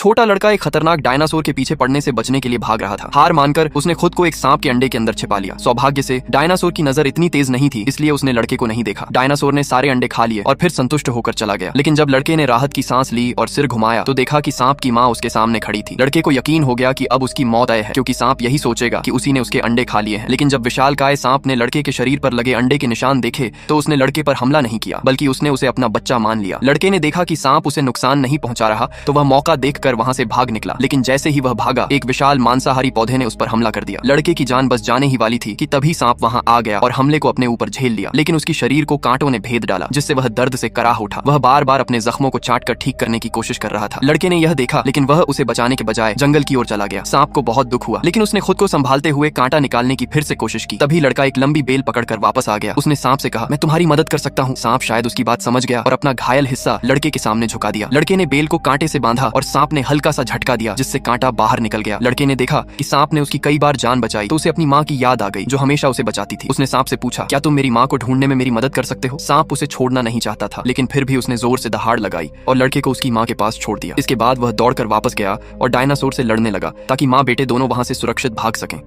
छोटा लड़का एक खतरनाक डायनासोर के पीछे पड़ने से बचने के लिए भाग रहा था। हार मानकर उसने खुद को एक सांप के अंडे के अंदर छिपा लिया। सौभाग्य से डायनासोर की नजर इतनी तेज नहीं थी, इसलिए उसने लड़के को नहीं देखा। डायनासोर ने सारे अंडे खा लिए और फिर संतुष्ट होकर चला गया। लेकिन जब लड़के ने राहत की सांस ली और सिर घुमाया तो देखा कि सांप की माँ उसके सामने खड़ी थी। लड़के को यकीन हो गया कि अब उसकी मौत तय है, क्योंकि सांप यही सोचेगा कि उसी ने उसके अंडे खा लिए हैं। लेकिन जब विशालकाय सांप ने लड़के के शरीर पर लगे अंडे के निशान देखे तो उसने लड़के पर हमला नहीं किया, बल्कि उसने उसे अपना बच्चा मान लिया। लड़के ने देखा कि सांप उसे नुकसान नहीं पहुंचा रहा तो वह मौका देखकर वहां से भाग निकला। लेकिन जैसे ही वह भागा, एक विशाल मांसाहारी पौधे ने उस पर हमला कर दिया। लड़के की जान बच जाने ही वाली थी कि तभी सांप वहां आ गया और हमले को अपने ऊपर झेल लिया। लेकिन उसकी शरीर को कांटों ने भेद डाला, जिससे वह दर्द से कराह उठा। वह बार बार अपने जख्मों को चाटकर ठीक करने की कोशिश कर रहा था। लड़के ने यह देखा, लेकिन वह उसे बचाने के बजाय जंगल की ओर चला गया। सांप को बहुत दुख हुआ, लेकिन उसने खुद को संभालते हुए कांटा निकालने की फिर से कोशिश की। तभी लड़का एक लंबी बेल पकड़कर वापस आ गया। उसने सांप से कहा, मैं तुम्हारी मदद कर सकता हूँ। सांप शायद उसकी बात समझ गया और अपना घायल हिस्सा लड़के के सामने झुका दिया। लड़के ने बेल को कांटे से बांधा और सांप ने हल्का सा झटका दिया, जिससे कांटा बाहर निकल गया। लड़के ने देखा कि सांप ने उसकी कई बार जान बचाई तो उसे अपनी माँ की याद आ गई, जो हमेशा उसे बचाती थी। उसने सांप से पूछा, क्या तुम मेरी माँ को ढूंढने में मेरी मदद कर सकते हो? सांप उसे छोड़ना नहीं चाहता था, लेकिन फिर भी उसने जोर से दहाड़ लगाई और लड़के को उसकी माँ के पास छोड़ दिया। इसके बाद वह दौड़कर वापस गया और डायनासोर से लड़ने लगा, ताकि माँ बेटे दोनों वहां से सुरक्षित भाग सकें।